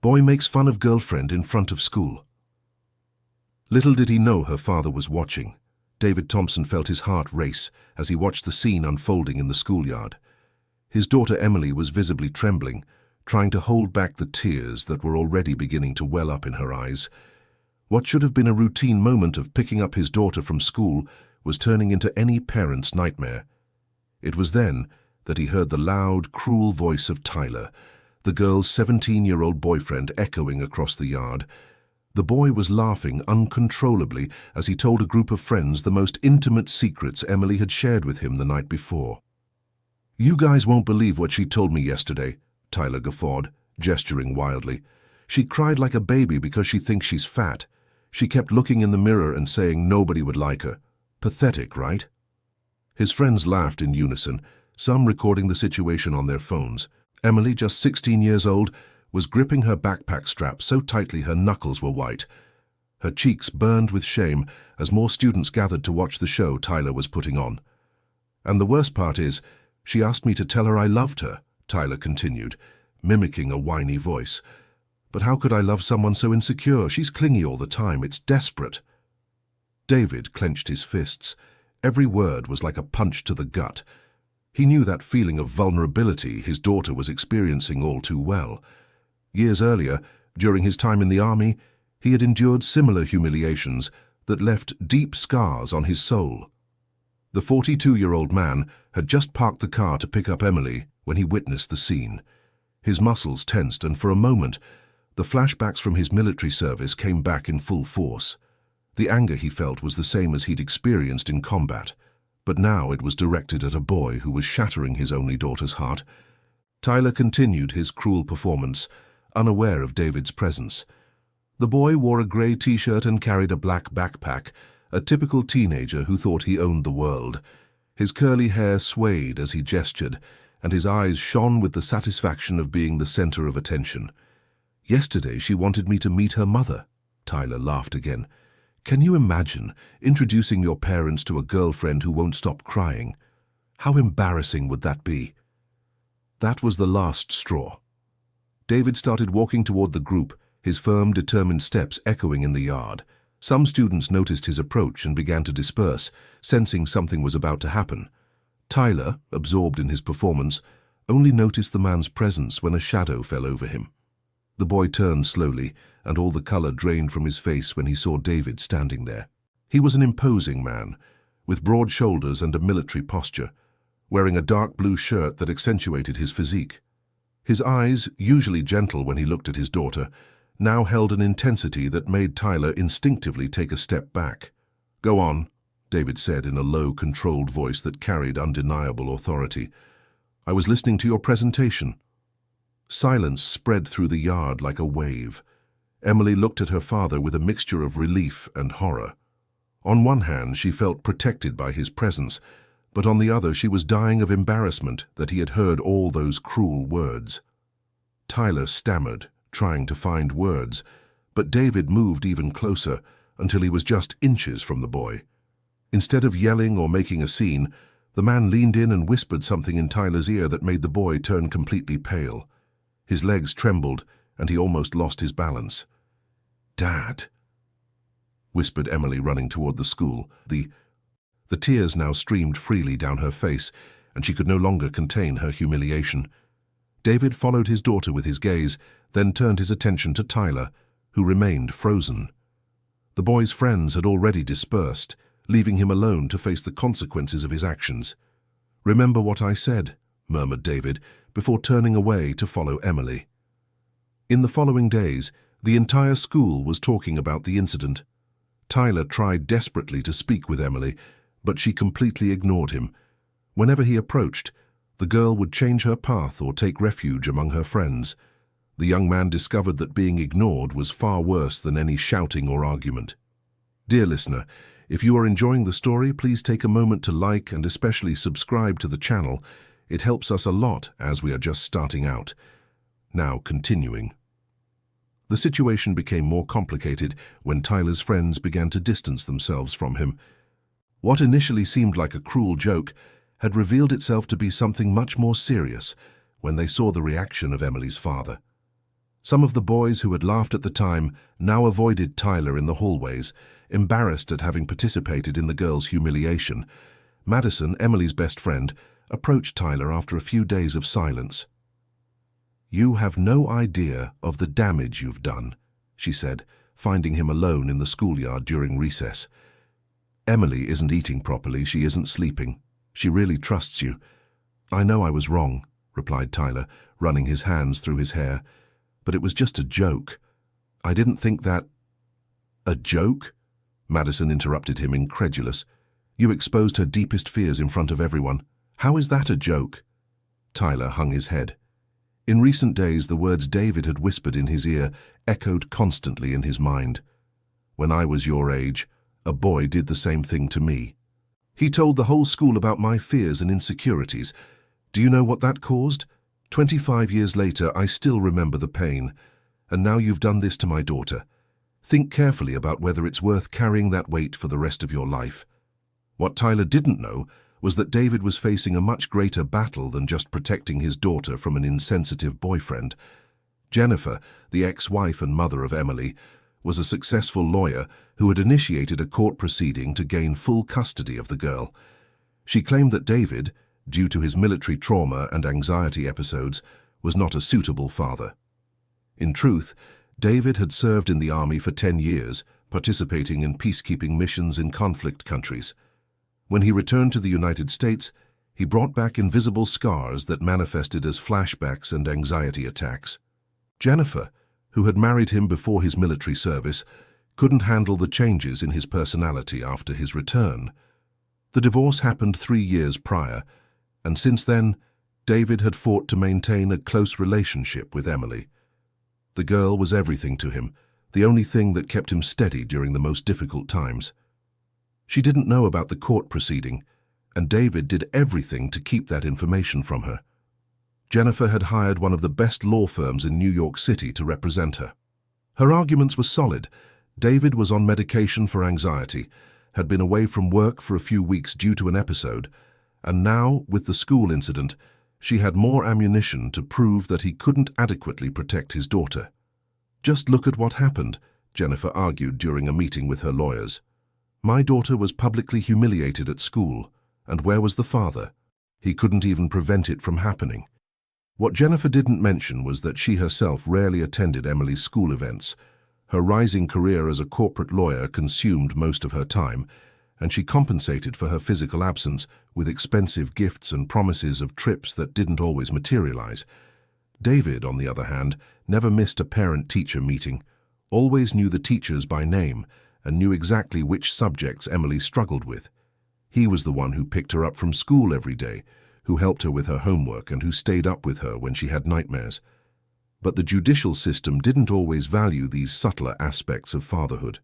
Boy makes fun of girlfriend in front of school. Little did he know her father was watching. David Thompson felt his heart race as he watched the scene unfolding in the schoolyard. His daughter Emily was visibly trembling, trying to hold back the tears that were already beginning to well up in her eyes. What should have been a routine moment of picking up his daughter from school was turning into any parent's nightmare. It was then that he heard the loud, cruel voice of Tyler, the girl's 17-year-old boyfriend, echoing across the yard. The boy was laughing uncontrollably as he told a group of friends the most intimate secrets Emily had shared with him the night before. "You guys won't believe what she told me yesterday," Tyler guffawed, gesturing wildly. "She cried like a baby because she thinks she's fat. She kept looking in the mirror and saying nobody would like her. Pathetic, right?" His friends laughed in unison, some recording the situation on their phones. Emily, just 16 years old, was gripping her backpack strap so tightly her knuckles were white. Her cheeks burned with shame as more students gathered to watch the show Tyler was putting on. "And the worst part is, she asked me to tell her I loved her," Tyler continued, mimicking a whiny voice. "But how could I love someone so insecure? She's clingy all the time. It's desperate." David clenched his fists. Every word was like a punch to the gut. He knew that feeling of vulnerability his daughter was experiencing all too well. Years earlier, during his time in the army, he had endured similar humiliations that left deep scars on his soul. The 42-year-old man had just parked the car to pick up Emily when he witnessed the scene. His muscles tensed, and for a moment, the flashbacks from his military service came back in full force. The anger he felt was the same as he'd experienced in combat, but now it was directed at a boy who was shattering his only daughter's heart. Tyler continued his cruel performance, unaware of David's presence. The boy wore a grey t-shirt and carried a black backpack, a typical teenager who thought he owned the world. His curly hair swayed as he gestured, and his eyes shone with the satisfaction of being the center of attention. "Yesterday she wanted me to meet her mother," Tyler laughed again. "Can you imagine introducing your parents to a girlfriend who won't stop crying? How embarrassing would that be?" That was the last straw. David started walking toward the group, his firm, determined steps echoing in the yard. Some students noticed his approach and began to disperse, sensing something was about to happen. Tyler, absorbed in his performance, only noticed the man's presence when a shadow fell over him. The boy turned slowly, and all the color drained from his face when he saw David standing there. He was an imposing man, with broad shoulders and a military posture, wearing a dark blue shirt that accentuated his physique. His eyes, usually gentle when he looked at his daughter, now held an intensity that made Tyler instinctively take a step back. "Go on," David said in a low, controlled voice that carried undeniable authority. "I was listening to your presentation." Silence spread through the yard like a wave. Emily looked at her father with a mixture of relief and horror. On one hand, she felt protected by his presence, but on the other she was dying of embarrassment that he had heard all those cruel words. Tyler stammered, trying to find words, but David moved even closer until he was just inches from the boy. Instead of yelling or making a scene, the man leaned in and whispered something in Tyler's ear that made the boy turn completely pale. His legs trembled, and he almost lost his balance. "Dad," whispered Emily, running toward the school. The tears now streamed freely down her face, and she could no longer contain her humiliation. David followed his daughter with his gaze, then turned his attention to Tyler, who remained frozen. The boy's friends had already dispersed, leaving him alone to face the consequences of his actions. "Remember what I said," murmured David, before turning away to follow Emily. In the following days, the entire school was talking about the incident. Tyler tried desperately to speak with Emily, but she completely ignored him. Whenever he approached, the girl would change her path or take refuge among her friends. The young man discovered that being ignored was far worse than any shouting or argument. Dear listener, if you are enjoying the story, please take a moment to like and especially subscribe to the channel. It helps us a lot as we are just starting out. Now continuing. The situation became more complicated when Tyler's friends began to distance themselves from him. What initially seemed like a cruel joke had revealed itself to be something much more serious when they saw the reaction of Emily's father. Some of the boys who had laughed at the time now avoided Tyler in the hallways, embarrassed at having participated in the girl's humiliation. Madison, Emily's best friend, approached Tyler after a few days of silence. "You have no idea of the damage you've done," she said, finding him alone in the schoolyard during recess. "Emily isn't eating properly, she isn't sleeping. She really trusts you." "I know I was wrong," replied Tyler, running his hands through his hair. "But it was just a joke. I didn't think that—" "A joke?" Madison interrupted him, incredulous. "You exposed her deepest fears in front of everyone. How is that a joke?" Tyler hung his head. In recent days, the words David had whispered in his ear echoed constantly in his mind. "When I was your age, a boy did the same thing to me. He told the whole school about my fears and insecurities. Do you know what that caused? 25 years later, I still remember the pain. And now you've done this to my daughter. Think carefully about whether it's worth carrying that weight for the rest of your life." What Tyler didn't know was that David was facing a much greater battle than just protecting his daughter from an insensitive boyfriend. Jennifer, the ex-wife and mother of Emily, was a successful lawyer who had initiated a court proceeding to gain full custody of the girl. She claimed that David, due to his military trauma and anxiety episodes, was not a suitable father. In truth, David had served in the army for 10 years, participating in peacekeeping missions in conflict countries. When he returned to the United States, he brought back invisible scars that manifested as flashbacks and anxiety attacks. Jennifer, who had married him before his military service, couldn't handle the changes in his personality after his return. The divorce happened 3 years prior, and since then, David had fought to maintain a close relationship with Emily. The girl was everything to him, the only thing that kept him steady during the most difficult times. She didn't know about the court proceeding, and David did everything to keep that information from her. Jennifer had hired one of the best law firms in New York City to represent her. Her arguments were solid. David was on medication for anxiety, had been away from work for a few weeks due to an episode, and now, with the school incident, she had more ammunition to prove that he couldn't adequately protect his daughter. "Just look at what happened," Jennifer argued during a meeting with her lawyers. "My daughter was publicly humiliated at school, and where was the father? He couldn't even prevent it from happening." What Jennifer didn't mention was that she herself rarely attended Emily's school events. Her rising career as a corporate lawyer consumed most of her time, and she compensated for her physical absence with expensive gifts and promises of trips that didn't always materialize. David, on the other hand, never missed a parent-teacher meeting, always knew the teachers by name, and knew exactly which subjects Emily struggled with. He was the one who picked her up from school every day, who helped her with her homework and who stayed up with her when she had nightmares. But the judicial system didn't always value these subtler aspects of fatherhood.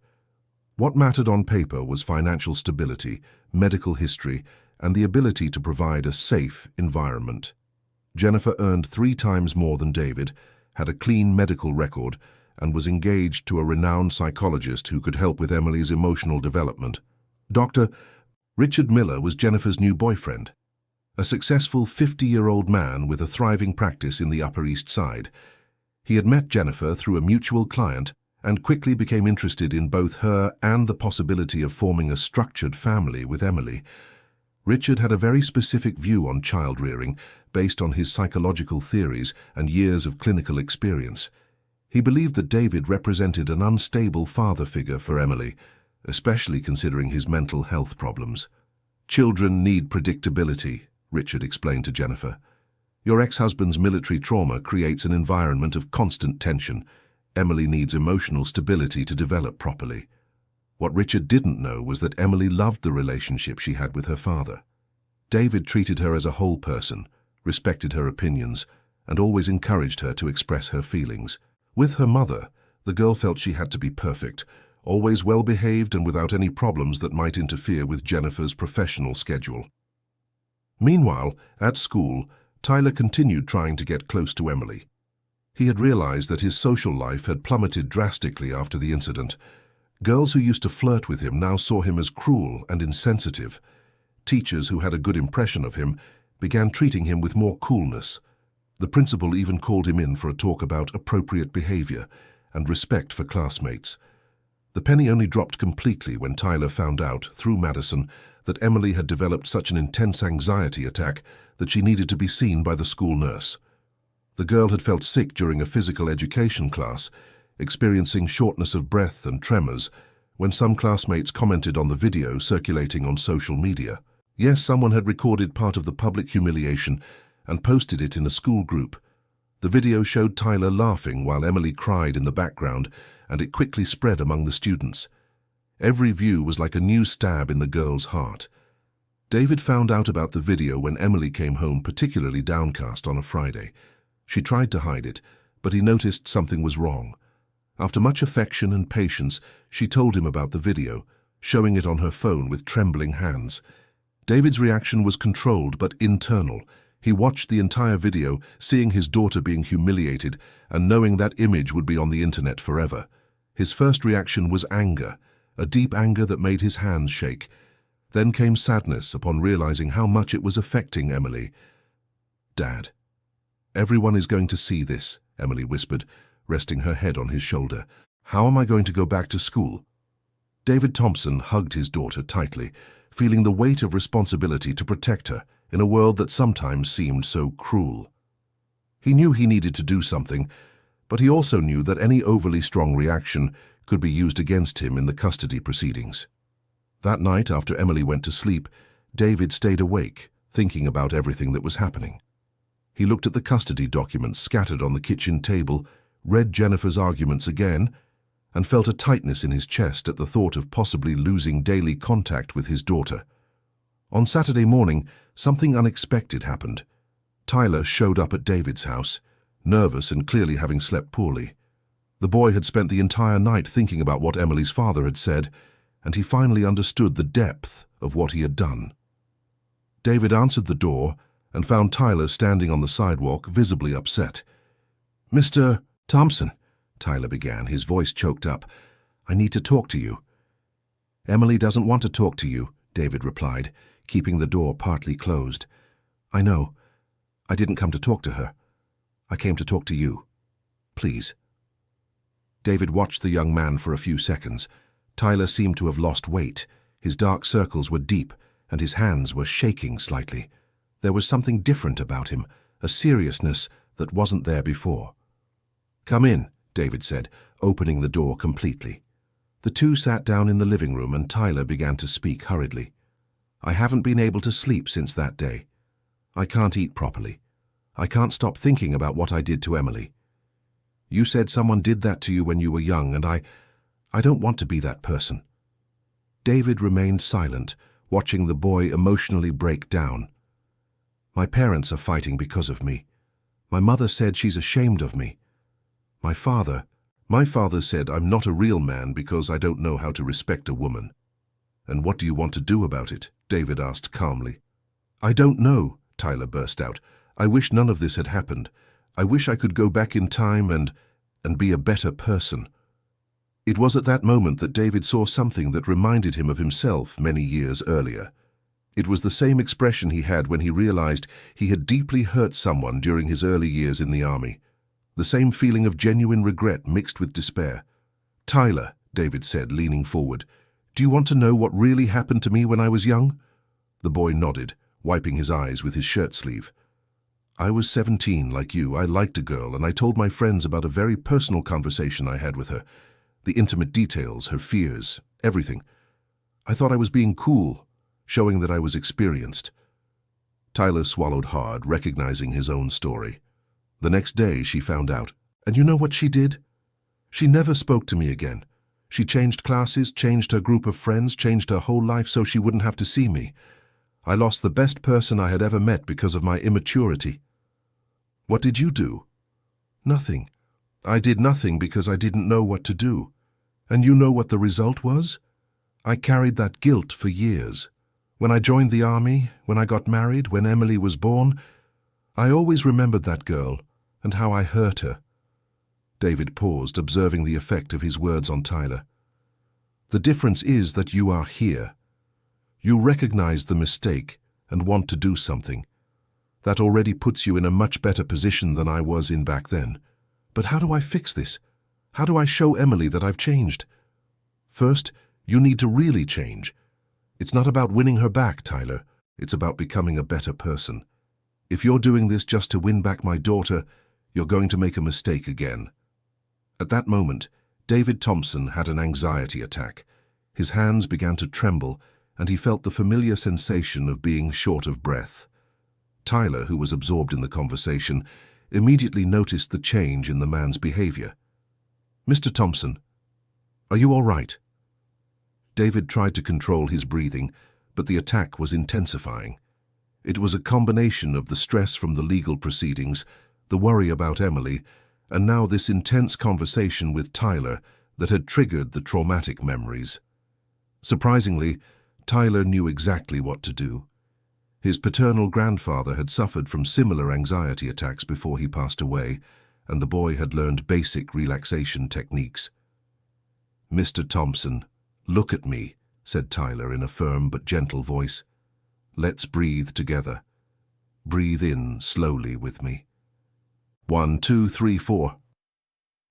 What mattered on paper was financial stability, medical history, and the ability to provide a safe environment. Jennifer earned 3 times more than David, had a clean medical record, and was engaged to a renowned psychologist who could help with Emily's emotional development. Dr. Richard Miller was Jennifer's new boyfriend, a successful 50-year-old man with a thriving practice in the Upper East Side. He had met Jennifer through a mutual client and quickly became interested in both her and the possibility of forming a structured family with Emily. Richard had a very specific view on child-rearing based on his psychological theories and years of clinical experience. He believed that David represented an unstable father figure for Emily, especially considering his mental health problems. "Children need predictability," Richard explained to Jennifer. "Your ex-husband's military trauma creates an environment of constant tension. Emily needs emotional stability to develop properly." What Richard didn't know was that Emily loved the relationship she had with her father. David treated her as a whole person, respected her opinions, and always encouraged her to express her feelings. With her mother, the girl felt she had to be perfect, always well-behaved and without any problems that might interfere with Jennifer's professional schedule. Meanwhile, at school, Tyler continued trying to get close to Emily. He had realized that his social life had plummeted drastically after the incident. Girls who used to flirt with him now saw him as cruel and insensitive. Teachers who had a good impression of him began treating him with more coolness. The principal even called him in for a talk about appropriate behavior and respect for classmates. The penny only dropped completely when Tyler found out, through Madison, that Emily had developed such an intense anxiety attack that she needed to be seen by the school nurse. The girl had felt sick during a physical education class, experiencing shortness of breath and tremors, when some classmates commented on the video circulating on social media. Yes, someone had recorded part of the public humiliation and posted it in a school group. The video showed Tyler laughing while Emily cried in the background, and it quickly spread among the students. Every view was like a new stab in the girl's heart. David found out about the video when Emily came home particularly downcast on a Friday. She tried to hide it, but he noticed something was wrong. After much affection and patience, she told him about the video, showing it on her phone with trembling hands. David's reaction was controlled but internal. He watched the entire video, seeing his daughter being humiliated and knowing that image would be on the internet forever. His first reaction was anger, a deep anger that made his hands shake. Then came sadness upon realizing how much it was affecting Emily. "Dad, everyone is going to see this," Emily whispered, resting her head on his shoulder. "How am I going to go back to school?" David Thompson hugged his daughter tightly, feeling the weight of responsibility to protect her in a world that sometimes seemed so cruel. He knew he needed to do something, but he also knew that any overly strong reaction could be used against him in the custody proceedings. That night, after Emily went to sleep, David stayed awake, thinking about everything that was happening. He looked at the custody documents scattered on the kitchen table, read Jennifer's arguments again, and felt a tightness in his chest at the thought of possibly losing daily contact with his daughter. On Saturday morning, something unexpected happened. Tyler showed up at David's house, nervous and clearly having slept poorly. The boy had spent the entire night thinking about what Emily's father had said, and he finally understood the depth of what he had done. David answered the door and found Tyler standing on the sidewalk, visibly upset. "Mr. Thompson," Tyler began, his voice choked up, "I need to talk to you." "Emily doesn't want to talk to you," David replied, keeping the door partly closed. "I know. I didn't come to talk to her. I came to talk to you. Please." David watched the young man for a few seconds. Tyler seemed to have lost weight. His dark circles were deep, and his hands were shaking slightly. There was something different about him, a seriousness that wasn't there before. "Come in," David said, opening the door completely. The two sat down in the living room and Tyler began to speak hurriedly. "I haven't been able to sleep since that day. I can't eat properly. I can't stop thinking about what I did to Emily. You said someone did that to you when you were young, and I don't want to be that person." David remained silent, watching the boy emotionally break down. "My parents are fighting because of me. My mother said she's ashamed of me. My father said I'm not a real man because I don't know how to respect a woman." "And what do you want to do about it?" David asked calmly. "I don't know," Tyler burst out. "I wish none of this had happened. I wish I could go back in time and be a better person." It was at that moment that David saw something that reminded him of himself many years earlier. It was the same expression he had when he realized he had deeply hurt someone during his early years in the army. The same feeling of genuine regret mixed with despair. "Tyler," David said, leaning forward, "do you want to know what really happened to me when I was young?" The boy nodded, wiping his eyes with his shirt sleeve. "I was 17, like you. I liked a girl, and I told my friends about a very personal conversation I had with her. The intimate details, her fears, everything. I thought I was being cool, showing that I was experienced." Tyler swallowed hard, recognizing his own story. The next day she found out, and you know what she did? She never spoke to me again. She changed classes, changed her group of friends, changed her whole life so she wouldn't have to see me. I lost the best person I had ever met because of my immaturity. What did you do? Nothing. I did nothing because I didn't know what to do. And you know what the result was? I carried that guilt for years. When I joined the army, when I got married, when Emily was born, I always remembered that girl and how I hurt her. David paused, observing the effect of his words on Tyler. "The difference is that you are here. You recognize the mistake and want to do something. That already puts you in a much better position than I was in back then. But how do I fix this? How do I show Emily that I've changed? First, you need to really change. It's not about winning her back, Tyler. It's about becoming a better person. If you're doing this just to win back my daughter, you're going to make a mistake again. At that moment, David Thompson had an anxiety attack. His hands began to tremble, and he felt the familiar sensation of being short of breath. Tyler, who was absorbed in the conversation, immediately noticed the change in the man's behavior. "Mr. Thompson, are you all right?" David tried to control his breathing, but the attack was intensifying. It was a combination of the stress from the legal proceedings, the worry about Emily, and now this intense conversation with Tyler that had triggered the traumatic memories. Surprisingly, Tyler knew exactly what to do. His paternal grandfather had suffered from similar anxiety attacks before he passed away, and the boy had learned basic relaxation techniques. "Mr. Thompson, look at me," said Tyler in a firm but gentle voice. "Let's breathe together. Breathe in slowly with me. 1, 2, 3, 4.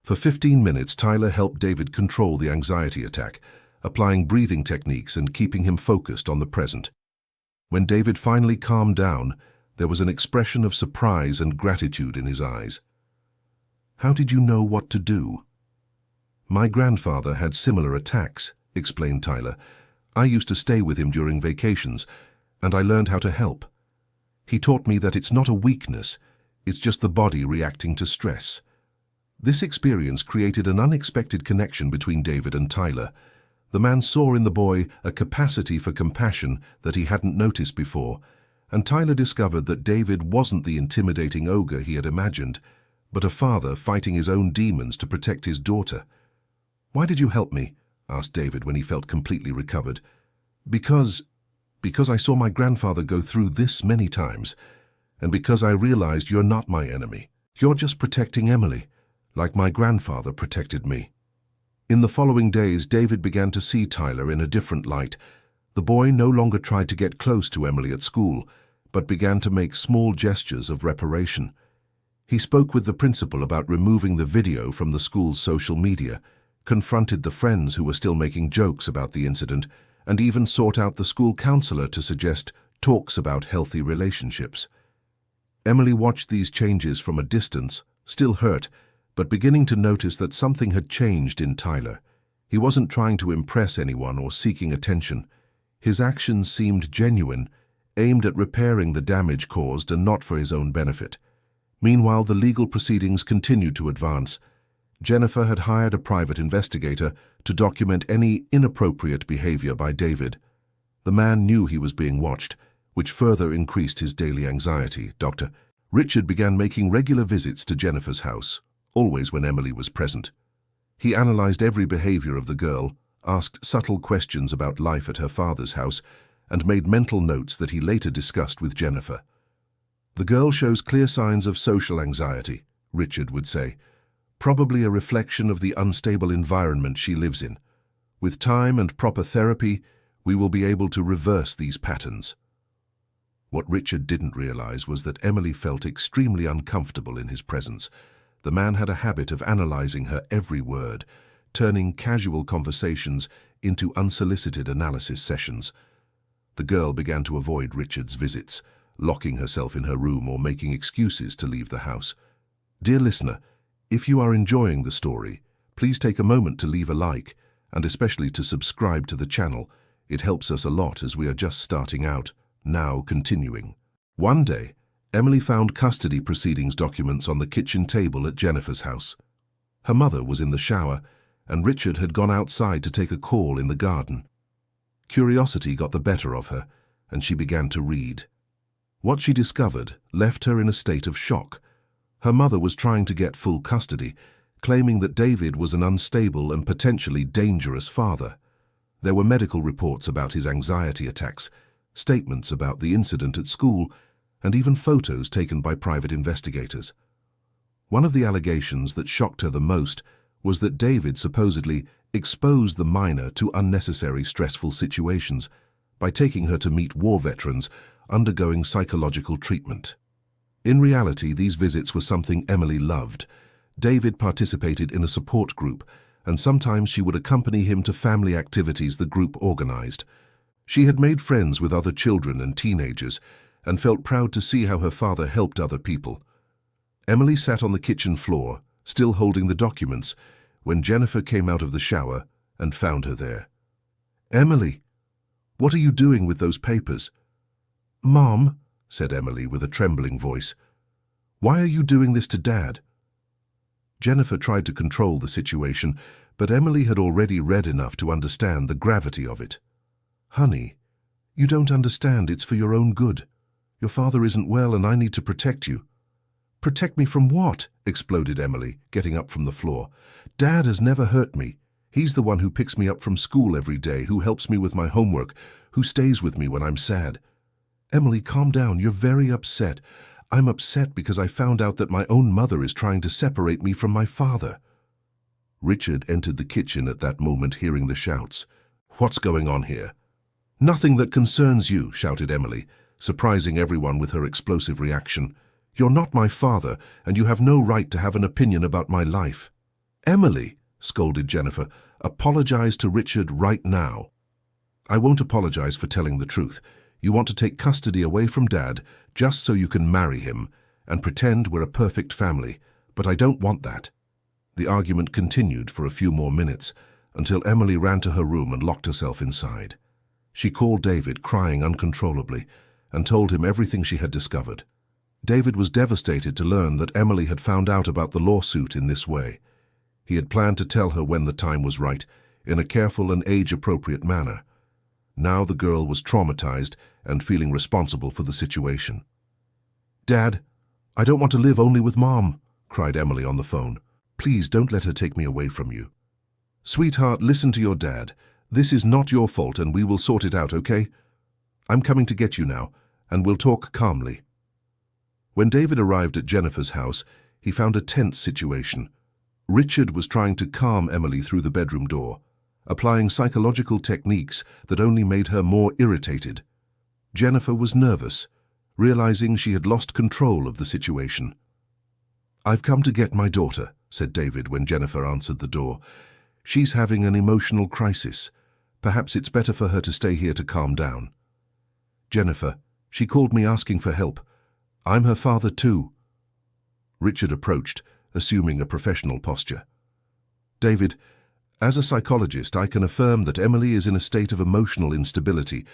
For 15 minutes, Tyler helped David control the anxiety attack, applying breathing techniques and keeping him focused on the present. When David finally calmed down, there was an expression of surprise and gratitude in his eyes. "How did you know what to do?" "My grandfather had similar attacks," explained Tyler. "I used to stay with him during vacations, and I learned how to help. He taught me that it's not a weakness, it's just the body reacting to stress." This experience created an unexpected connection between David and Tyler. The man saw in the boy a capacity for compassion that he hadn't noticed before, and Tyler discovered that David wasn't the intimidating ogre he had imagined, but a father fighting his own demons to protect his daughter. "Why did you help me?" asked David when he felt completely recovered. Because I saw my grandfather go through this many times, and because I realized you're not my enemy. You're just protecting Emily, like my grandfather protected me." In the following days, David began to see Tyler in a different light. The boy no longer tried to get close to Emily at school, but began to make small gestures of reparation. He spoke with the principal about removing the video from the school's social media, confronted the friends who were still making jokes about the incident, and even sought out the school counselor to suggest talks about healthy relationships. Emily watched these changes from a distance, still hurt, but beginning to notice that something had changed in Tyler. He wasn't trying to impress anyone or seeking attention. His actions seemed genuine, aimed at repairing the damage caused and not for his own benefit. Meanwhile, the legal proceedings continued to advance. Jennifer had hired a private investigator to document any inappropriate behavior by David. The man knew he was being watched, which further increased his daily anxiety. Dr. Richard began making regular visits to Jennifer's house, always when Emily was present. He analyzed every behavior of the girl, asked subtle questions about life at her father's house, and made mental notes that he later discussed with Jennifer. "The girl shows clear signs of social anxiety," Richard would say, "probably a reflection of the unstable environment she lives in. With time and proper therapy, we will be able to reverse these patterns." What Richard didn't realize was that Emily felt extremely uncomfortable in his presence. The man had a habit of analyzing her every word, turning casual conversations into unsolicited analysis sessions. The girl began to avoid Richard's visits, locking herself in her room or making excuses to leave the house. Dear listener, if you are enjoying the story, please take a moment to leave a like, and especially to subscribe to the channel. It helps us a lot as we are just starting out. Now continuing. One day, Emily found custody proceedings documents on the kitchen table at Jennifer's house. Her mother was in the shower, and Richard had gone outside to take a call in the garden. Curiosity got the better of her, and she began to read. What she discovered left her in a state of shock. Her mother was trying to get full custody, claiming that David was an unstable and potentially dangerous father. There were medical reports about his anxiety attacks, statements about the incident at school, and even photos taken by private investigators. One of the allegations that shocked her the most was that David supposedly exposed the minor to unnecessary stressful situations by taking her to meet war veterans undergoing psychological treatment. In reality, these visits were something Emily loved. David participated in a support group, and sometimes she would accompany him to family activities the group organized. She had made friends with other children and teenagers, and felt proud to see how her father helped other people. Emily sat on the kitchen floor, still holding the documents, when Jennifer came out of the shower and found her there. "Emily, what are you doing with those papers?" "Mom," said Emily with a trembling voice, "why are you doing this to Dad?" Jennifer tried to control the situation, but Emily had already read enough to understand the gravity of it. "Honey, you don't understand. It's for your own good. Your father isn't well and I need to protect you." "Protect me from what?" exploded Emily, getting up from the floor. "Dad has never hurt me. He's the one who picks me up from school every day, who helps me with my homework, who stays with me when I'm sad." "Emily, calm down. You're very upset. I'm upset because I found out that my own mother is trying to separate me from my father." Richard entered the kitchen at that moment, hearing the shouts. "What's going on here?" "Nothing that concerns you," shouted Emily, surprising everyone with her explosive reaction. "You're not my father, and you have no right to have an opinion about my life." "Emily," scolded Jennifer, "apologize to Richard right now." "I won't apologize for telling the truth. You want to take custody away from Dad just so you can marry him and pretend we're a perfect family, but I don't want that." The argument continued for a few more minutes, until Emily ran to her room and locked herself inside. She called David, crying uncontrollably, and told him everything she had discovered. David was devastated to learn that Emily had found out about the lawsuit in this way. He had planned to tell her when the time was right, in a careful and age-appropriate manner. Now the girl was traumatized and feeling responsible for the situation. "Dad, I don't want to live only with Mom," cried Emily on the phone. "Please don't let her take me away from you." "Sweetheart, listen to your dad. This is not your fault and we will sort it out, okay? I'm coming to get you now, and we'll talk calmly." When David arrived at Jennifer's house, he found a tense situation. Richard was trying to calm Emily through the bedroom door, applying psychological techniques that only made her more irritated. Jennifer was nervous, realizing she had lost control of the situation. "I've come to get my daughter," said David when Jennifer answered the door. "She's having an emotional crisis. Perhaps it's better for her to stay here to calm down." "Jennifer, she called me asking for help. I'm her father too." Richard approached, assuming a professional posture. "David, as a psychologist, I can affirm that Emily is in a state of emotional instability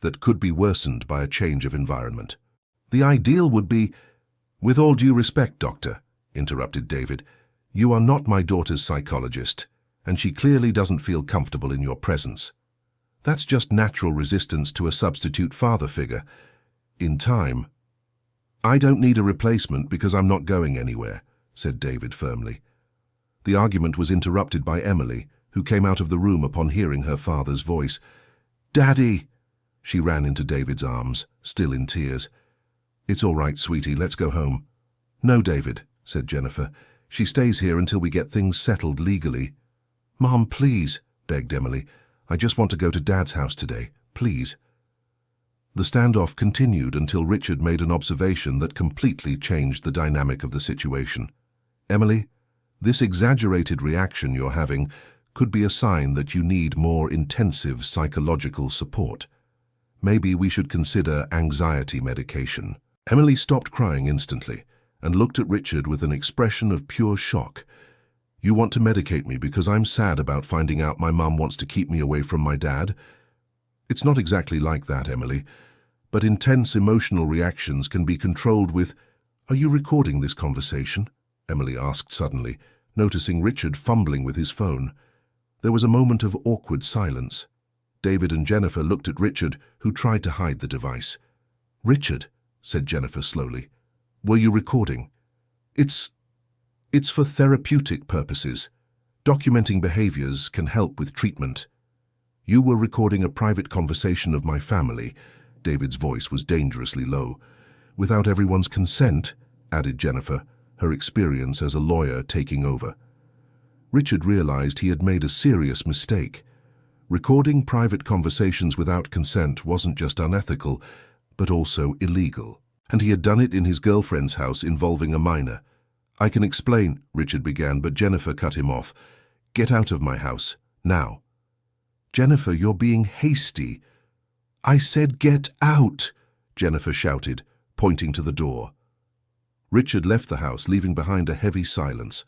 that could be worsened by a change of environment. The ideal would be—" "With all due respect, Doctor," interrupted David, "you are not my daughter's psychologist, and she clearly doesn't feel comfortable in your presence. That's just natural resistance to a substitute father figure. In time—" "I don't need a replacement because I'm not going anywhere," said David firmly. The argument was interrupted by Emily, who came out of the room upon hearing her father's voice. "Daddy!" She ran into David's arms, still in tears. "It's all right, sweetie, let's go home." "No, David," said Jennifer. "She stays here until we get things settled legally." "Mom, please," begged Emily. "I just want to go to Dad's house today, please." The standoff continued until Richard made an observation that completely changed the dynamic of the situation. "Emily, this exaggerated reaction you're having could be a sign that you need more intensive psychological support. Maybe we should consider anxiety medication." Emily stopped crying instantly and looked at Richard with an expression of pure shock. "You want to medicate me because I'm sad about finding out my mum wants to keep me away from my dad?" "It's not exactly like that, Emily. But intense emotional reactions can be controlled with—" "Are you recording this conversation?" Emily asked suddenly, noticing Richard fumbling with his phone. There was a moment of awkward silence. David and Jennifer looked at Richard, who tried to hide the device. "Richard," said Jennifer slowly, "were you recording?" It's for therapeutic purposes. Documenting behaviors can help with treatment." "You were recording a private conversation of my family." David's voice was dangerously low. "Without everyone's consent," added Jennifer, her experience as a lawyer taking over. Richard realized he had made a serious mistake. Recording private conversations without consent wasn't just unethical, but also illegal. And he had done it in his girlfriend's house involving a minor. "I can explain," Richard began, but Jennifer cut him off. "Get out of my house, now." "Jennifer, you're being hasty." "I said get out," Jennifer shouted, pointing to the door. Richard left the house, leaving behind a heavy silence.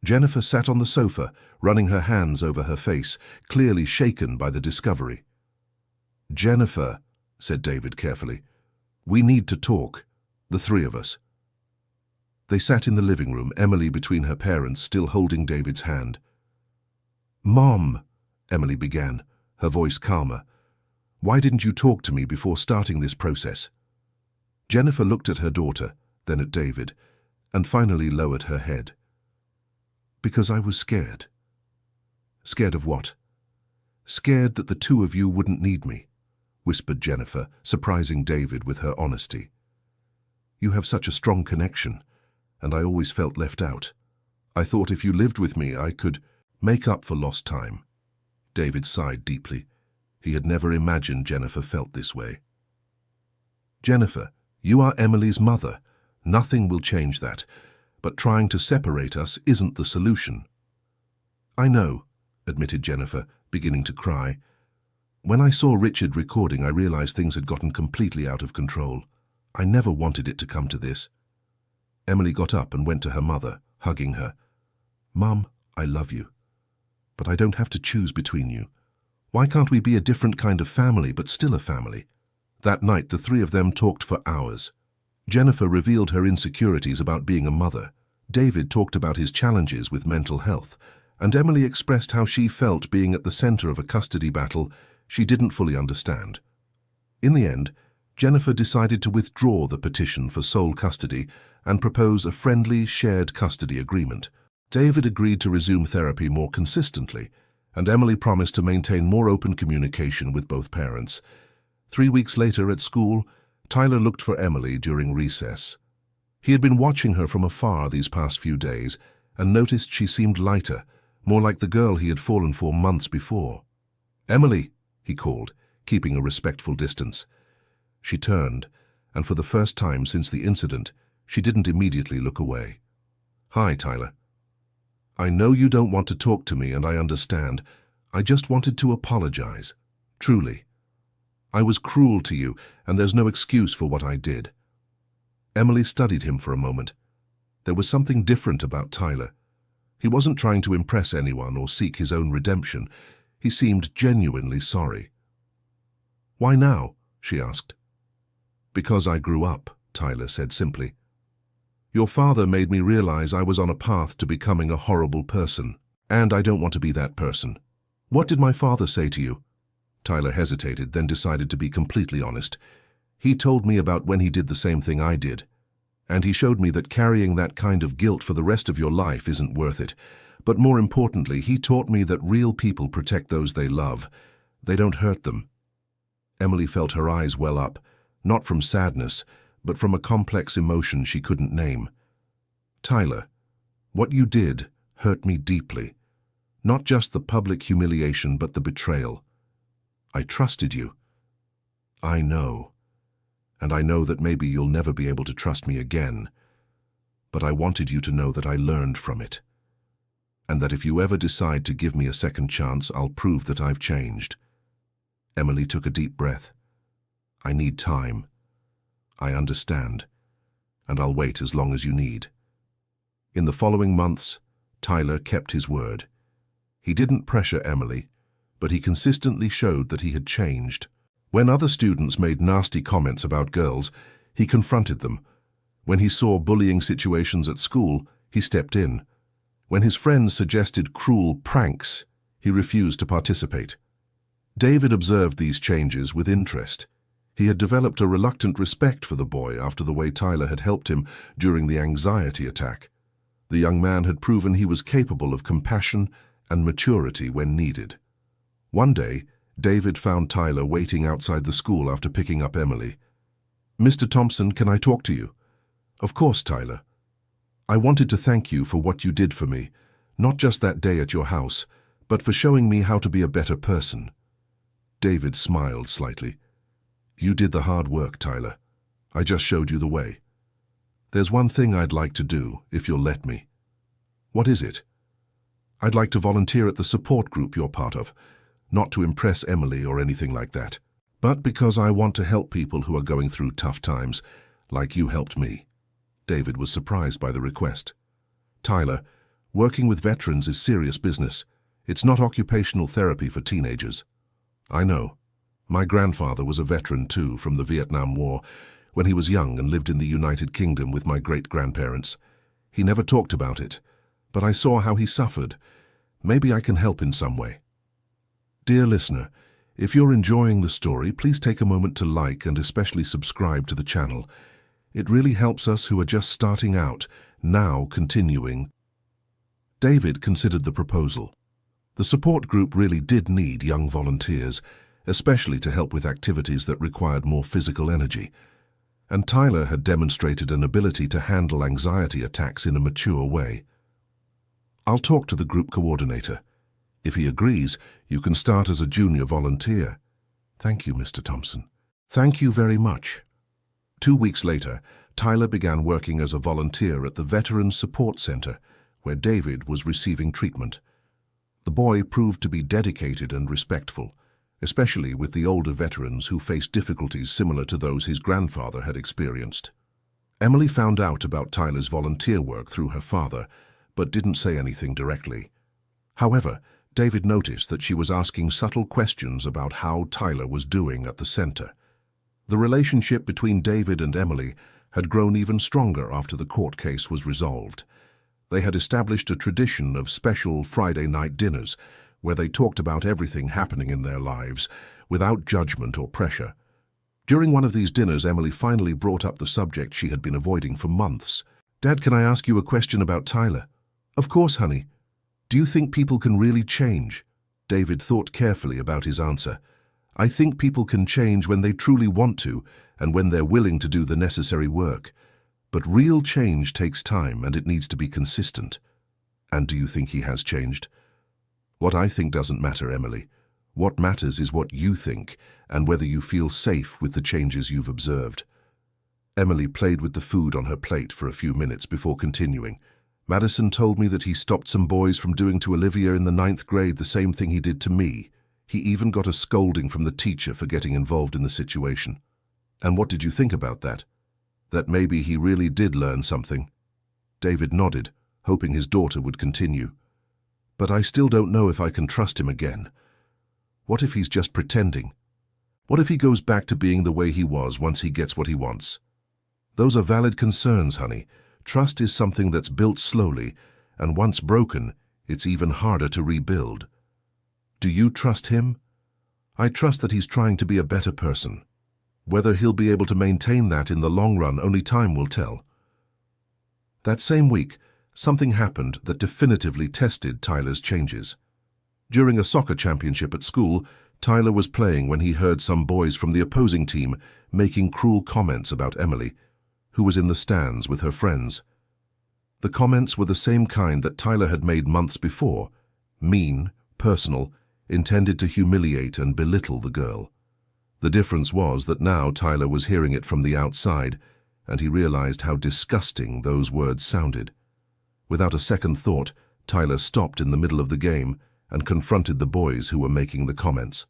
Jennifer sat on the sofa, running her hands over her face, clearly shaken by the discovery. "Jennifer," said David carefully, "we need to talk, the three of us." They sat in the living room, Emily between her parents, still holding David's hand. "Mom," Emily began, her voice calmer, "why didn't you talk to me before starting this process?" Jennifer looked at her daughter, then at David, and finally lowered her head. "Because I was scared." "Scared of what?" "Scared that the two of you wouldn't need me," whispered Jennifer, surprising David with her honesty. "You have such a strong connection, and I always felt left out. I thought if you lived with me, I could make up for lost time." David sighed deeply. He had never imagined Jennifer felt this way. "Jennifer, you are Emily's mother. Nothing will change that. But trying to separate us isn't the solution." "I know," admitted Jennifer, beginning to cry. "When I saw Richard recording, I realized things had gotten completely out of control. I never wanted it to come to this." Emily got up and went to her mother, hugging her. "Mum, I love you. But I don't have to choose between you. Why can't we be a different kind of family, but still a family?" That night, the three of them talked for hours. Jennifer revealed her insecurities about being a mother. David talked about his challenges with mental health, and Emily expressed how she felt being at the center of a custody battle she didn't fully understand. In the end, Jennifer decided to withdraw the petition for sole custody and propose a friendly, shared custody agreement. David agreed to resume therapy more consistently, and Emily promised to maintain more open communication with both parents. 3 weeks later at school, Tyler looked for Emily during recess. He had been watching her from afar these past few days and noticed she seemed lighter, more like the girl he had fallen for months before. "Emily," he called, keeping a respectful distance. She turned, and for the first time since the incident, she didn't immediately look away. "Hi, Tyler. I know you don't want to talk to me, and I understand. I just wanted to apologize. Truly. I was cruel to you, and there's no excuse for what I did." Emily studied him for a moment. There was something different about Tyler. He wasn't trying to impress anyone or seek his own redemption. He seemed genuinely sorry. "Why now?" she asked. "Because I grew up," Tyler said simply. "Your father made me realize I was on a path to becoming a horrible person, and I don't want to be that person." "What did my father say to you?" Tyler hesitated, then decided to be completely honest. "He told me about when he did the same thing I did, and he showed me that carrying that kind of guilt for the rest of your life isn't worth it. But more importantly, he taught me that real people protect those they love. They don't hurt them." Emily felt her eyes well up, not from sadness, but from a complex emotion she couldn't name. "Tyler, what you did hurt me deeply. Not just the public humiliation, but the betrayal. I trusted you. I know. And I know that maybe you'll never be able to trust me again. But I wanted you to know that I learned from it. And that if you ever decide to give me a second chance, I'll prove that I've changed." Emily took a deep breath. "I need time. I understand. And I'll wait as long as you need." In the following months, Tyler kept his word. He didn't pressure Emily, but he consistently showed that he had changed. When other students made nasty comments about girls, he confronted them. When he saw bullying situations at school, he stepped in. When his friends suggested cruel pranks, he refused to participate. David observed these changes with interest. He had developed a reluctant respect for the boy after the way Tyler had helped him during the anxiety attack. The young man had proven he was capable of compassion and maturity when needed. One day, David found Tyler waiting outside the school after picking up Emily. "Mr. Thompson, can I talk to you?" "Of course, Tyler. I wanted to thank you for what you did for me, not just that day at your house, but for showing me how to be a better person." David smiled slightly. "You did the hard work, Tyler. I just showed you the way. There's one thing I'd like to do, if you'll let me. What is it? I'd like to volunteer at the support group you're part of, not to impress Emily or anything like that, but because I want to help people who are going through tough times, like you helped me. David was surprised by the request. Tyler, working with veterans is serious business. It's not occupational therapy for teenagers. I know. My grandfather was a veteran too, from the Vietnam War, when he was young and lived in the United Kingdom with my great-grandparents. He never talked about it, but I saw how he suffered. Maybe I can help in some way. Dear listener, if you're enjoying the story, please take a moment to like and especially subscribe to the channel. It really helps us who are just starting out, now continuing. David considered the proposal. The support group really did need young volunteers, especially to help with activities that required more physical energy. And Tyler had demonstrated an ability to handle anxiety attacks in a mature way. I'll talk to the group coordinator. If he agrees, you can start as a junior volunteer. Thank you, Mr. Thompson. Thank you very much. 2 weeks later, Tyler began working as a volunteer at the Veterans Support Center, where David was receiving treatment. The boy proved to be dedicated and respectful, especially with the older veterans who faced difficulties similar to those his grandfather had experienced. Emily found out about Tyler's volunteer work through her father, but didn't say anything directly. However, David noticed that she was asking subtle questions about how Tyler was doing at the center. The relationship between David and Emily had grown even stronger after the court case was resolved. They had established a tradition of special Friday night dinners where they talked about everything happening in their lives without judgment or pressure. During one of these dinners, Emily finally brought up the subject she had been avoiding for months. Dad, can I ask you a question about Tyler? Of course, honey. Do you think people can really change? David thought carefully about his answer. I think people can change when they truly want to and when they're willing to do the necessary work. But real change takes time and it needs to be consistent. And do you think he has changed? What I think doesn't matter, Emily. What matters is what you think and whether you feel safe with the changes you've observed. Emily played with the food on her plate for a few minutes before continuing. Madison told me that he stopped some boys from doing to Olivia in the 9th grade the same thing he did to me. He even got a scolding from the teacher for getting involved in the situation. And what did you think about that? That maybe he really did learn something? David nodded, hoping his daughter would continue. But I still don't know if I can trust him again. What if he's just pretending? What if he goes back to being the way he was once he gets what he wants? Those are valid concerns, honey. Trust is something that's built slowly, and once broken, it's even harder to rebuild. Do you trust him? I trust that he's trying to be a better person. Whether he'll be able to maintain that in the long run, only time will tell. That same week, something happened that definitively tested Tyler's changes. During a soccer championship at school, Tyler was playing when he heard some boys from the opposing team making cruel comments about Emily, who was in the stands with her friends. The comments were the same kind that Tyler had made months before, mean, personal, intended to humiliate and belittle the girl. The difference was that now Tyler was hearing it from the outside, and he realized how disgusting those words sounded. Without a second thought, Tyler stopped in the middle of the game and confronted the boys who were making the comments.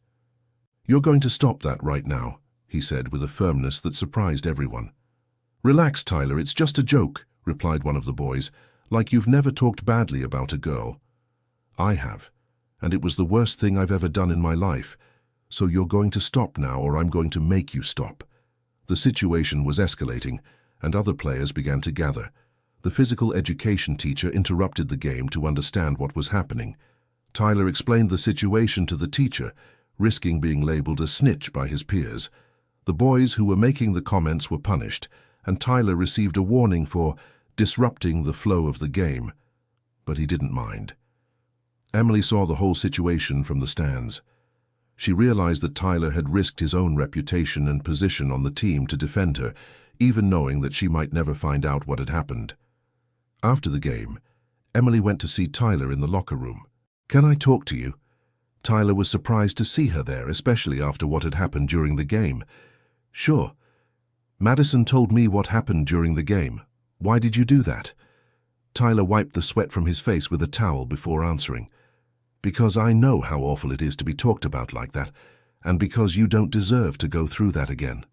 "You're going to stop that right now," he said with a firmness that surprised everyone. "Relax, Tyler, it's just a joke," replied one of the boys, "like you've never talked badly about a girl." "I have, and it was the worst thing I've ever done in my life. So you're going to stop now or I'm going to make you stop." The situation was escalating, and other players began to gather. The physical education teacher interrupted the game to understand what was happening. Tyler explained the situation to the teacher, risking being labeled a snitch by his peers. The boys who were making the comments were punished, and Tyler received a warning for disrupting the flow of the game. But he didn't mind. Emily saw the whole situation from the stands. She realized that Tyler had risked his own reputation and position on the team to defend her, even knowing that she might never find out what had happened. After the game, Emily went to see Tyler in the locker room. "Can I talk to you?" Tyler was surprised to see her there, especially after what had happened during the game. "Sure. Madison told me what happened during the game. Why did you do that? Tyler wiped the sweat from his face with a towel before answering. Because I know how awful it is to be talked about like that, and because you don't deserve to go through that again.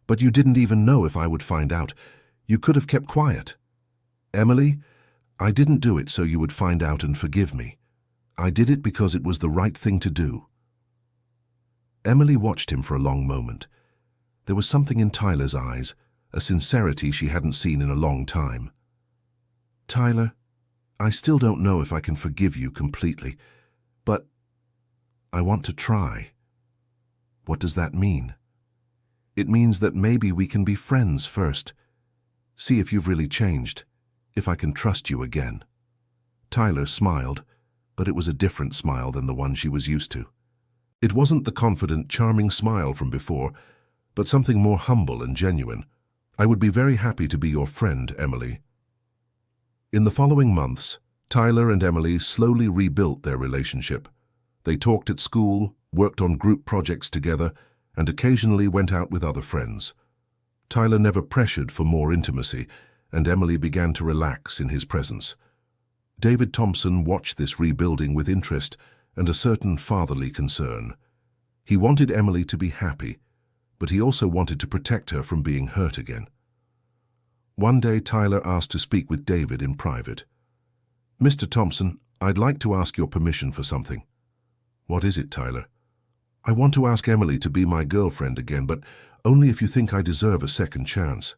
But you didn't even know if I would find out. You could have kept quiet. Emily, I didn't do it so you would find out and forgive me. I did it because it was the right thing to do. Emily watched him for a long moment. There was something in Tyler's eyes, a sincerity she hadn't seen in a long time. Tyler, I still don't know if I can forgive you completely, but I want to try. What does that mean? It means that maybe we can be friends first. See if you've really changed, if I can trust you again. Tyler smiled, but it was a different smile than the one she was used to. It wasn't the confident, charming smile from before, but something more humble and genuine. I would be very happy to be your friend, Emily. In the following months, Tyler and Emily slowly rebuilt their relationship. They talked at school, worked on group projects together, and occasionally went out with other friends. Tyler never pressured for more intimacy, and Emily began to relax in his presence. David Thompson watched this rebuilding with interest and a certain fatherly concern. He wanted Emily to be happy, but he also wanted to protect her from being hurt again. One day, Tyler asked to speak with David in private. "Mr. Thompson, I'd like to ask your permission for something." "What is it, Tyler?" "I want to ask Emily to be my girlfriend again, but only if you think I deserve a second chance."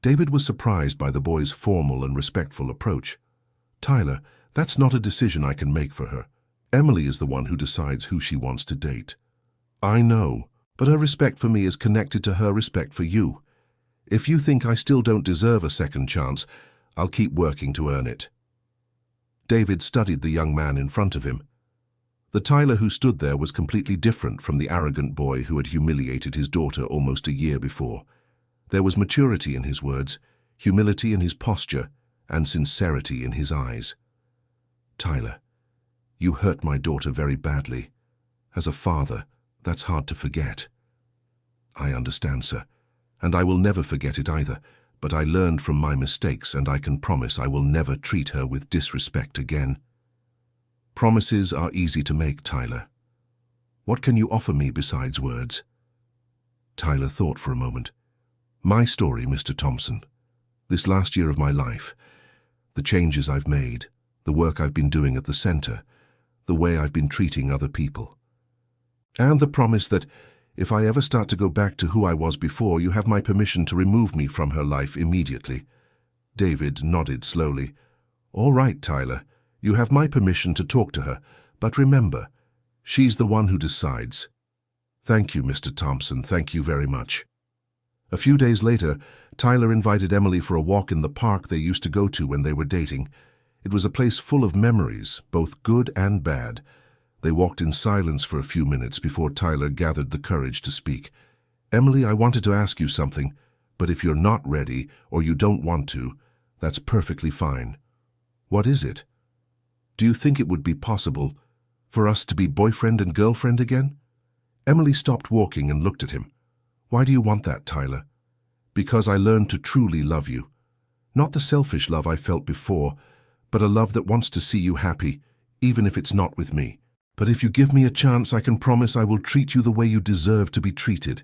David was surprised by the boy's formal and respectful approach. "Tyler, that's not a decision I can make for her. Emily is the one who decides who she wants to date." "I know, but her respect for me is connected to her respect for you. If you think I still don't deserve a second chance, I'll keep working to earn it." David studied the young man in front of him. The Tyler who stood there was completely different from the arrogant boy who had humiliated his daughter almost a year before. There was maturity in his words, humility in his posture, and sincerity in his eyes. "Tyler, you hurt my daughter very badly. As a father, that's hard to forget." "I understand, sir, and I will never forget it either, but I learned from my mistakes and I can promise I will never treat her with disrespect again." "Promises are easy to make, Tyler. What can you offer me besides words?" Tyler thought for a moment. "My story, Mr. Thompson. This last year of my life. The changes I've made, the work I've been doing at the center, the way I've been treating other people. And the promise that if I ever start to go back to who I was before, you have my permission to remove me from her life immediately." David nodded slowly. "All right, Tyler. You have my permission to talk to her, but remember, she's the one who decides." "Thank you, Mr. Thompson. Thank you very much." A few days later, Tyler invited Emily for a walk in the park they used to go to when they were dating. It was a place full of memories, both good and bad. They walked in silence for a few minutes before Tyler gathered the courage to speak. "Emily, I wanted to ask you something, but if you're not ready or you don't want to, that's perfectly fine." "What is it?" "Do you think it would be possible for us to be boyfriend and girlfriend again?" Emily stopped walking and looked at him. "Why do you want that, Tyler?" "Because I learned to truly love you. Not the selfish love I felt before, but a love that wants to see you happy, even if it's not with me. But if you give me a chance, I can promise I will treat you the way you deserve to be treated."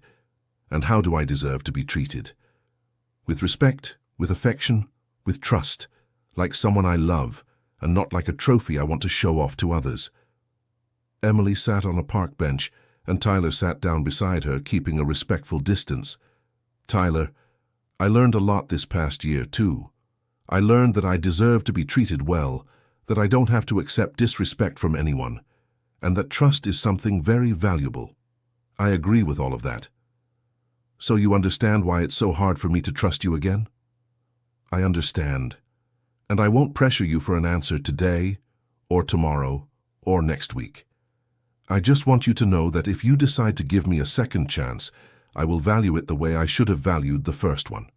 "And how do I deserve to be treated?" "With respect, with affection, with trust, like someone I love, and not like a trophy I want to show off to others." Emily sat on a park bench, and Tyler sat down beside her, keeping a respectful distance. "Tyler, I learned a lot this past year, too. I learned that I deserve to be treated well, that I don't have to accept disrespect from anyone, and that trust is something very valuable. I agree with all of that. So you understand why it's so hard for me to trust you again?" "I understand. And I won't pressure you for an answer today, or tomorrow, or next week. I just want you to know that if you decide to give me a second chance, I will value it the way I should have valued the first one."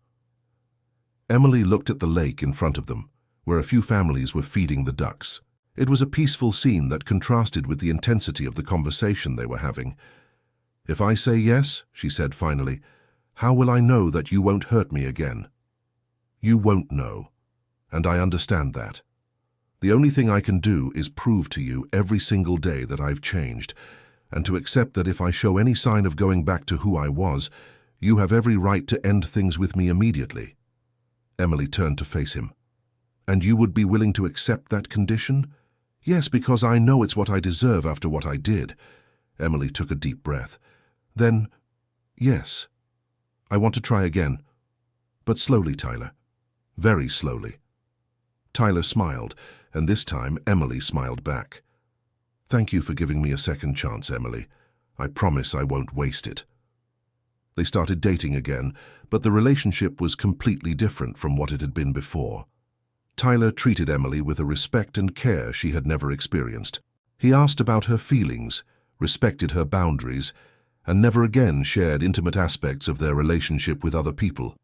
Emily looked at the lake in front of them, where a few families were feeding the ducks. It was a peaceful scene that contrasted with the intensity of the conversation they were having. "If I say yes," she said finally, How will I know that you won't hurt me again? You won't know, and I understand that. The only thing I can do is prove to you every single day that I've changed, and to accept that if I show any sign of going back to who I was, you have every right to end things with me immediately. Emily turned to face him. And you would be willing to accept that condition? Yes, because I know it's what I deserve after what I did. Emily took a deep breath. Then, yes. I want to try again. But slowly, Tyler. Very slowly. Tyler smiled, and this time Emily smiled back. Thank you for giving me a second chance, Emily. I promise I won't waste it. They started dating again, but the relationship was completely different from what it had been before. Tyler treated Emily with a respect and care she had never experienced. He asked about her feelings, respected her boundaries, and never again shared intimate aspects of their relationship with other people.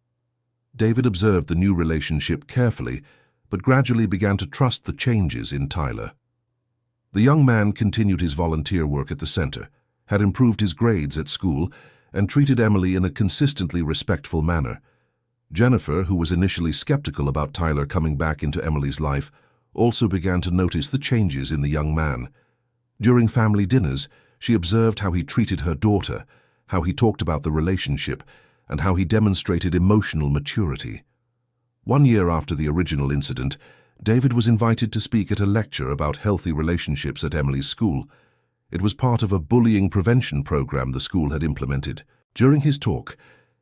David observed the new relationship carefully, but gradually began to trust the changes in Tyler. The young man continued his volunteer work at the center, had improved his grades at school, and treated Emily in a consistently respectful manner. Jennifer, who was initially skeptical about Tyler coming back into Emily's life, also began to notice the changes in the young man. During family dinners, she observed how he treated her daughter, how he talked about the relationship, and how he demonstrated emotional maturity. 1 year after the original incident, David was invited to speak at a lecture about healthy relationships at Emily's school. It was part of a bullying prevention program the school had implemented. During his talk,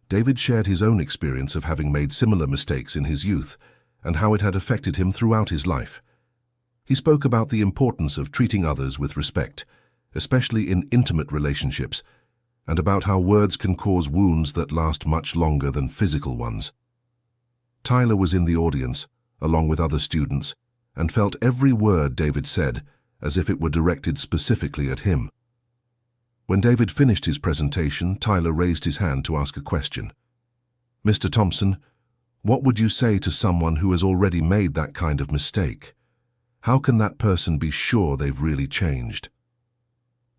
David shared his own experience of having made similar mistakes in his youth and how it had affected him throughout his life. He spoke about the importance of treating others with respect, especially in intimate relationships, and about how words can cause wounds that last much longer than physical ones. Tyler was in the audience, along with other students, and felt every word David said as if it were directed specifically at him. When David finished his presentation, Tyler raised his hand to ask a question. Mr. Thompson, what would you say to someone who has already made that kind of mistake? How can that person be sure they've really changed?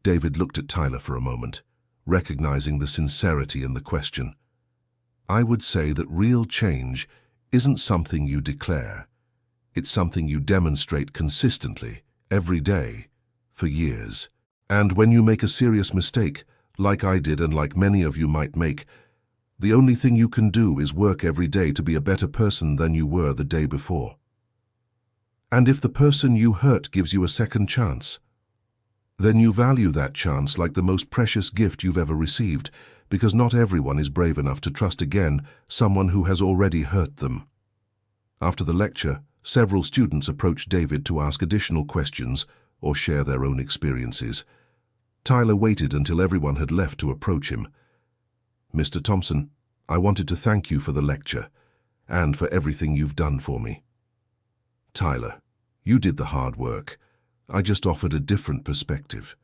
David looked at Tyler for a moment, recognizing the sincerity in the question. I would say that real change isn't something you declare. It's something you demonstrate consistently, every day, for years. And when you make a serious mistake, like I did and like many of you might make, the only thing you can do is work every day to be a better person than you were the day before. And if the person you hurt gives you a second chance, then you value that chance like the most precious gift you've ever received, because not everyone is brave enough to trust again someone who has already hurt them. After the lecture, several students approached David to ask additional questions or share their own experiences. Tyler waited until everyone had left to approach him. Mr. Thompson, I wanted to thank you for the lecture and for everything you've done for me. Tyler, you did the hard work. I just offered a different perspective.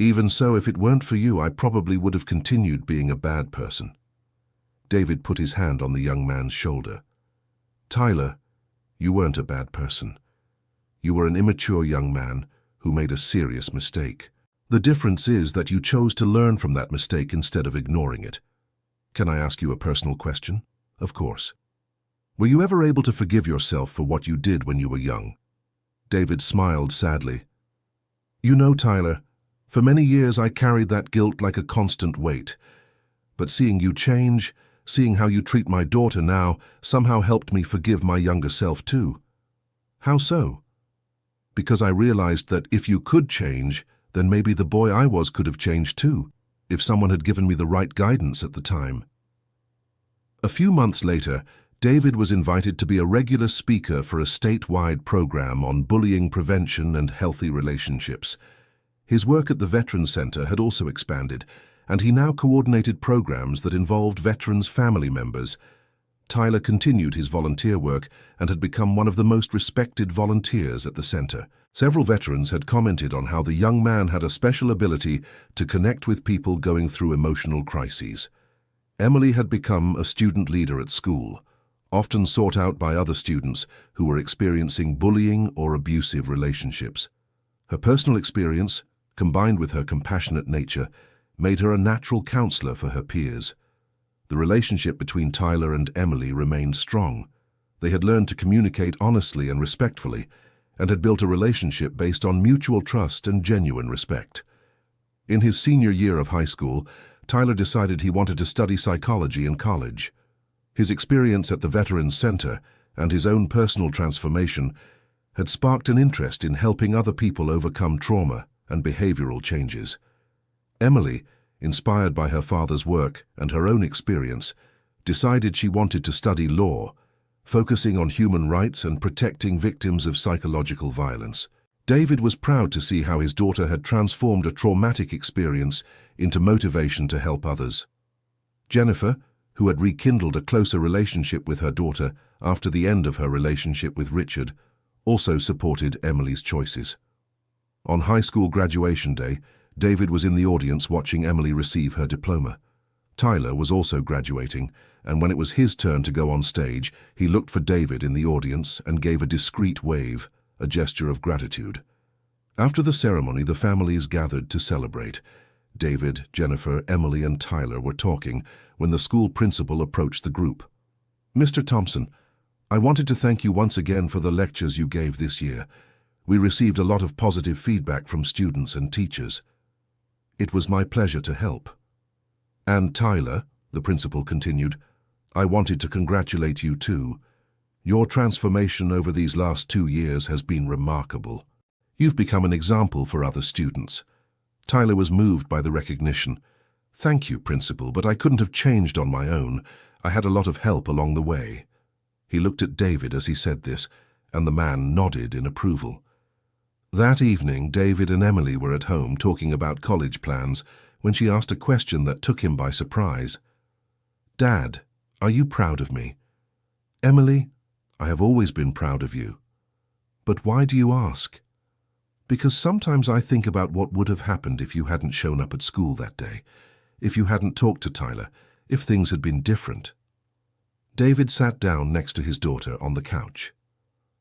Even so, if it weren't for you, I probably would have continued being a bad person. David put his hand on the young man's shoulder. Tyler, you weren't a bad person. You were an immature young man who made a serious mistake. The difference is that you chose to learn from that mistake instead of ignoring it. Can I ask you a personal question? Of course. Were you ever able to forgive yourself for what you did when you were young? David smiled sadly. You know, Tyler, for many years I carried that guilt like a constant weight. But seeing you change, seeing how you treat my daughter now, somehow helped me forgive my younger self too. How so? Because I realized that if you could change, then maybe the boy I was could have changed too, if someone had given me the right guidance at the time. A few months later, David was invited to be a regular speaker for a statewide program on bullying prevention and healthy relationships. His work at the Veterans Center had also expanded, and he now coordinated programs that involved veterans' family members. Tyler continued his volunteer work and had become one of the most respected volunteers at the center. Several veterans had commented on how the young man had a special ability to connect with people going through emotional crises. Emily had become a student leader at school, often sought out by other students who were experiencing bullying or abusive relationships. Her personal experience, combined with her compassionate nature, made her a natural counselor for her peers. The relationship between Tyler and Emily remained strong. They had learned to communicate honestly and respectfully, and had built a relationship based on mutual trust and genuine respect. In his senior year of high school, Tyler decided he wanted to study psychology in college. His experience at the Veterans Center and his own personal transformation had sparked an interest in helping other people overcome trauma and behavioral changes. Emily, inspired by her father's work and her own experience, decided she wanted to study law, focusing on human rights and protecting victims of psychological violence. David was proud to see how his daughter had transformed a traumatic experience into motivation to help others. Jennifer, who had rekindled a closer relationship with her daughter after the end of her relationship with Richard, also supported Emily's choices. On high school graduation day, David was in the audience watching Emily receive her diploma. Tyler was also graduating, and when it was his turn to go on stage, he looked for David in the audience and gave a discreet wave, a gesture of gratitude. After the ceremony, the families gathered to celebrate. David, Jennifer, Emily, and Tyler were talking when the school principal approached the group. "Mr. Thompson, I wanted to thank you once again for the lectures you gave this year. We received a lot of positive feedback from students and teachers. It was my pleasure to help. And Tyler," the principal continued, "I wanted to congratulate you too. Your transformation over these last 2 years has been remarkable. You've become an example for other students." Tyler was moved by the recognition. "Thank you, Principal, but I couldn't have changed on my own. I had a lot of help along the way." He looked at David as he said this, and the man nodded in approval. That evening, David and Emily were at home talking about college plans when she asked a question that took him by surprise. "Dad, are you proud of me?" "Emily, I have always been proud of you." "But why do you ask?" "Because sometimes I think about what would have happened if you hadn't shown up at school that day, if you hadn't talked to Tyler, if things had been different." David sat down next to his daughter on the couch.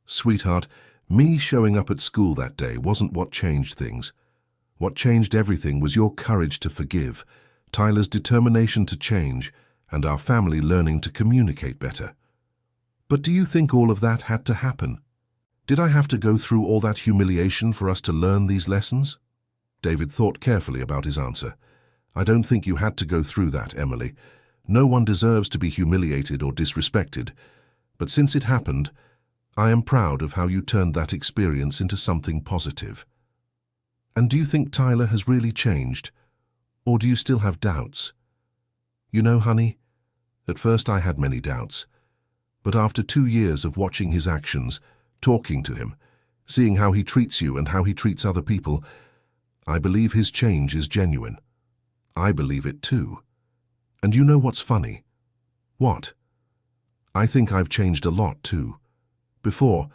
"Sweetheart, me showing up at school that day wasn't what changed things. What changed everything was your courage to forgive, Tyler's determination to change, and our family learning to communicate better." "But do you think all of that had to happen? Did I have to go through all that humiliation for us to learn these lessons?" David thought carefully about his answer. "I don't think you had to go through that, Emily. No one deserves to be humiliated or disrespected. But since it happened, I am proud of how you turned that experience into something positive." "And do you think Tyler has really changed? Or do you still have doubts?" "You know, honey, at first I had many doubts. But after 2 years of watching his actions, talking to him, seeing how he treats you and how he treats other people, I believe his change is genuine. I believe it too. And you know what's funny?" "What?" "I think I've changed a lot too. Before,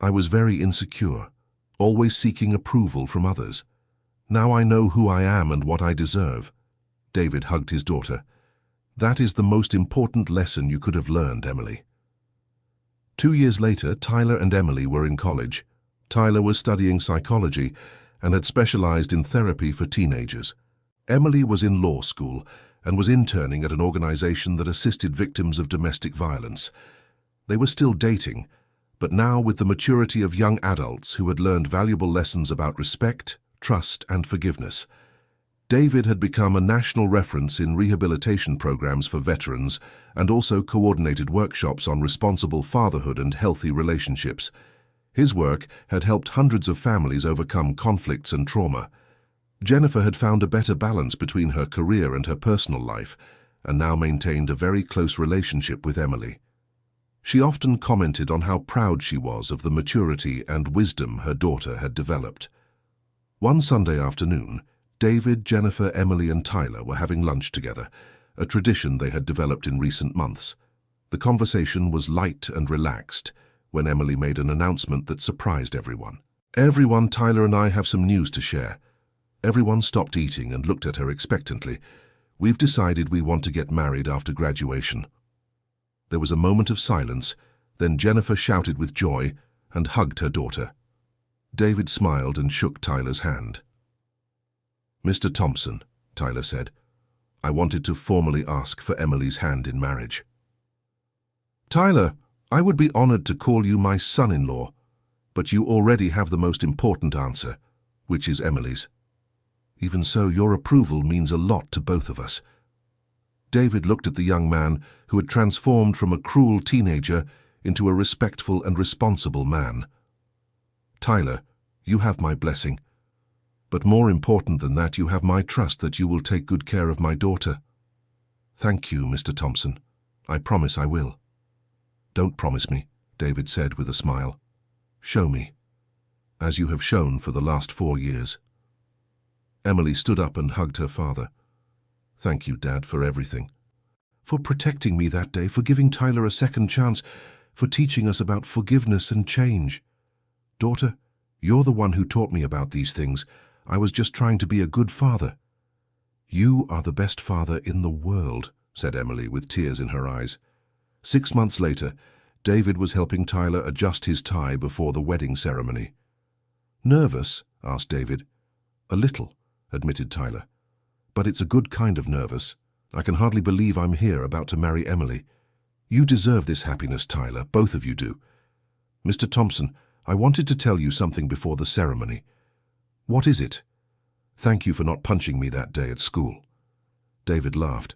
I was very insecure, always seeking approval from others. Now I know who I am and what I deserve." David hugged his daughter. "That is the most important lesson you could have learned, Emily." 2 years later, Tyler and Emily were in college. Tyler was studying psychology and had specialized in therapy for teenagers. Emily was in law school and was interning at an organization that assisted victims of domestic violence. They were still dating, but now with the maturity of young adults who had learned valuable lessons about respect, trust, and forgiveness. David had become a national reference in rehabilitation programs for veterans and also coordinated workshops on responsible fatherhood and healthy relationships. His work had helped hundreds of families overcome conflicts and trauma. Jennifer had found a better balance between her career and her personal life and now maintained a very close relationship with Emily. She often commented on how proud she was of the maturity and wisdom her daughter had developed. One Sunday afternoon, David, Jennifer, Emily, and Tyler were having lunch together, a tradition they had developed in recent months. The conversation was light and relaxed when Emily made an announcement that surprised everyone. "Everyone, Tyler and I have some news to share." Everyone stopped eating and looked at her expectantly. "We've decided we want to get married after graduation." There was a moment of silence, then Jennifer shouted with joy and hugged her daughter. David smiled and shook Tyler's hand. "Mr. Thompson," Tyler said, I wanted to formally ask for Emily's hand in marriage. Tyler, I would be honored to call you my son-in-law, but you already have the most important answer, which is Emily's. Even so, your approval means a lot to both of us. David looked at the young man who had transformed from a cruel teenager into a respectful and responsible man. Tyler, you have my blessing. But more important than that, you have my trust that you will take good care of my daughter. Thank you, Mr. Thompson. I promise I will. Don't promise me, David said with a smile. Show me, as you have shown for the last 4 years. Emily stood up and hugged her father. Thank you, Dad, for everything. For protecting me that day, for giving Tyler a second chance, for teaching us about forgiveness and change. Daughter, you're the one who taught me about these things. I was just trying to be a good father. You are the best father in the world, said Emily with tears in her eyes. 6 months later, David was helping Tyler adjust his tie before the wedding ceremony. Nervous? Asked David. A little, admitted Tyler. But it's a good kind of nervous. I can hardly believe I'm here about to marry Emily. You deserve this happiness, Tyler, both of you do. Mr. Thompson, I wanted to tell you something before the ceremony. What is it? Thank you for not punching me that day at school. David laughed.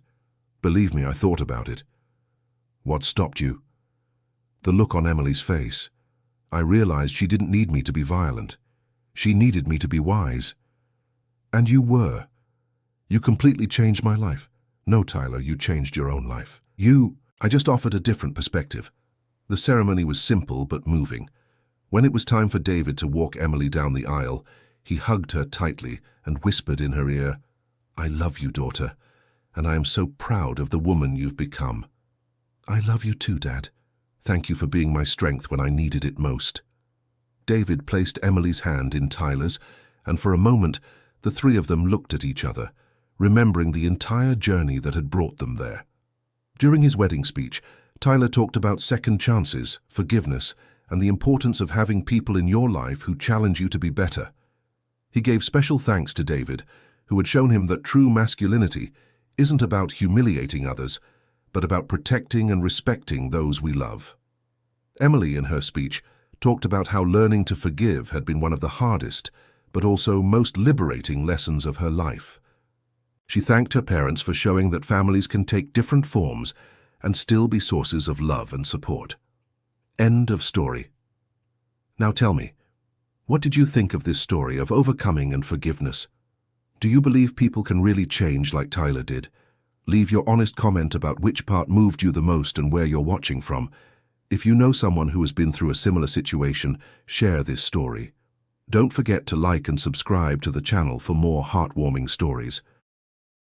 Believe me, I thought about it. What stopped you? The look on Emily's face. I realized she didn't need me to be violent. She needed me to be wise. And you were. You completely changed my life. No, Tyler, you changed your own life. I just offered a different perspective. The ceremony was simple but moving. When it was time for David to walk Emily down the aisle, he hugged her tightly and whispered in her ear, I love you, daughter, and I am so proud of the woman you've become. I love you too, Dad. Thank you for being my strength when I needed it most. David placed Emily's hand in Tyler's, and for a moment, the three of them looked at each other, remembering the entire journey that had brought them there. During his wedding speech, Tyler talked about second chances, forgiveness, and the importance of having people in your life who challenge you to be better. He gave special thanks to David, who had shown him that true masculinity isn't about humiliating others, but about protecting and respecting those we love. Emily, in her speech, talked about how learning to forgive had been one of the hardest, but also most liberating lessons of her life. She thanked her parents for showing that families can take different forms and still be sources of love and support. End of story. Now tell me, what did you think of this story of overcoming and forgiveness? Do you believe people can really change like Tyler did? Leave your honest comment about which part moved you the most and where you're watching from. If you know someone who has been through a similar situation, share this story. Don't forget to like and subscribe to the channel for more heartwarming stories.